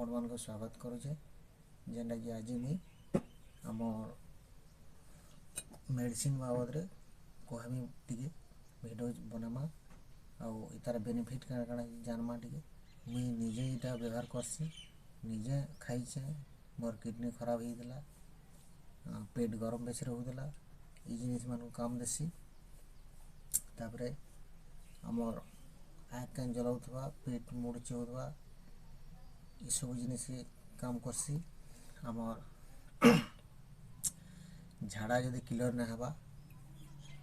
ଆପଣମାନଙ୍କୁ ସ୍ୱାଗତ କରୁଛେ ଯେନ୍ଟାକି ଆଜି ମୁଇଁ ଆମର୍ ମେଡ଼ିସିନ୍ ବାବଦରେ କହେମି ଟିକେ ଭିଡ଼ିଓ ବନାମା ଆଉ ତାର ବେନିଫିଟ୍ କାଣା କାଣା ଜାନ୍ମା ଟିକେ। ମୁଇଁ ନିଜେ ଇଟା ବ୍ୟବହାର करसी, ନିଜେ ଖାଇଛେ। मोर किडनी खराब होइଥିଲା, पेट गरम बेसी रहुଥିଲା, ई जिनिस मानू काम देसी। तापरे आमर आँख कान जलाउथबा, पेट मुड़ चौथबा, ई सब जिनिस काम करसी। आमर झाड़ा जदि क्लियर ना हेबा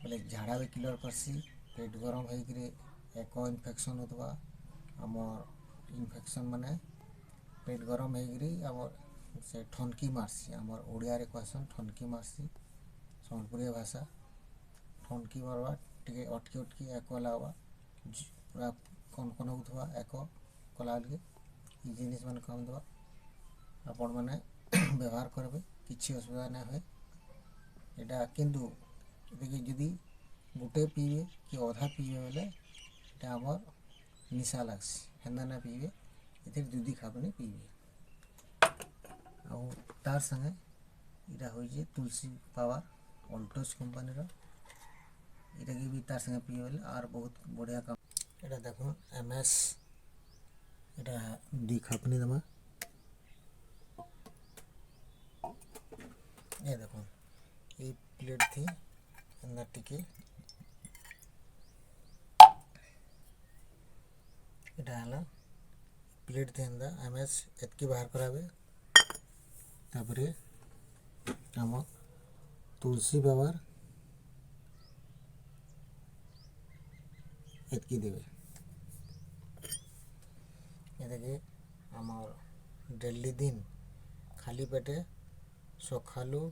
बोले झाड़ा भी क्लियर करसी। पेट गरम होइकरी एको इन्फेक्शन होथबा, आमर इन्फेक्शन माने पेट गरम होइकरी आमर से ठनकी मारसी। आमर ओडिया रे कहसन ठनकी मारसी, संबलपुरी भाषा। ठनकी मारवा टिके अटकी अटकी एको लागबा, पूरा कौन कौन होथबा एको कला लगे। ई जिनिस माने काम देबा, आपण माने व्यवहार करबे, किछि असुविधा ना होय। एटा किंतु देखि जदि गुटे पीबे कि अधा पीबे बोले एटा आमर निशा लागसी, हेन्दा ना पीबे। एथिर दूधी खाबने पीबे। आउ तार संगे इटा होइजे तुलसी पावर अल्टोज कंपनी रो। इटा की भी तार संगे पीबे बोले आर बहुत बढ़िया काम। एटा देखो एमएस एटा दी खापनी दमा। ये देखो ये प्लेट थी अंदर टिके इटा हला प्लेट थे अंदर एमएस एतकी बाहर कराबे। तापरे आम तुलसी बाबार एतकी देवे। ये देखे आमर डेली दिन खाली पेटे सकालू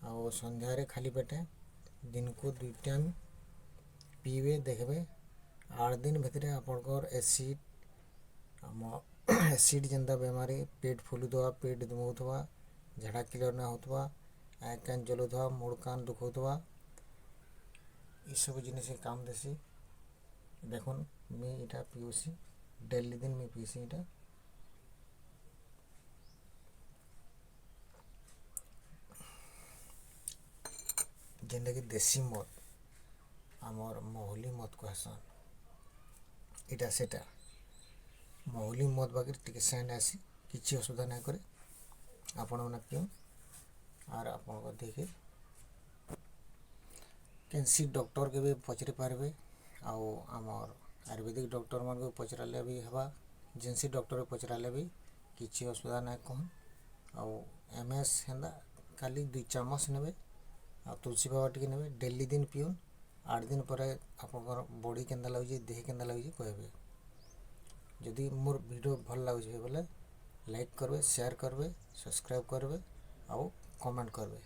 और संध्यारे खाली पेटे दिन को 2 टाइम पीबे। देखबे 8 दिन भितर आपनकर एसिड जेंदा बेमारी पेट फुलुथवा, पेट दुमौथवा, झाड़ा क्लियर ना होथवा, आँख कान जलुथवा, मुड़ कान दुखौथवा, ई सब जिनिस काम देसी। देखुन मैं इटा पीउसी, डेली दिन मैं पीसी इटा। जेंटा कि देसी मद आमर महुली मद कहसन, इटा सेटा महुली मद बाकी टिके सेंड आसी, किछि असुविधा ना करे। आपण माने पियो आर आपण को देखे कैंसी डॉक्टर के भी पचरे पारबे। आउ आमर आयुर्वेदिक डॉक्टर मान को पचराले भी हवा, जेंसी डॉक्टर पचराले भी किछि असुविधा ना कहन। आउ एमएस हेंदा खाली 2 चामच नेबे आ तुलसी बाबा टिके नेबे। डेली दिन पियोन, 8 दिन पर आपनकर बॉडी केंदा लागुची, देह केंदा लागुची कहबे। जदि मोर वीडियो भल लागुची बोले लाइक करबे, शेयर करबे, सब्सक्राइब करबे आउ कमेंट करबे।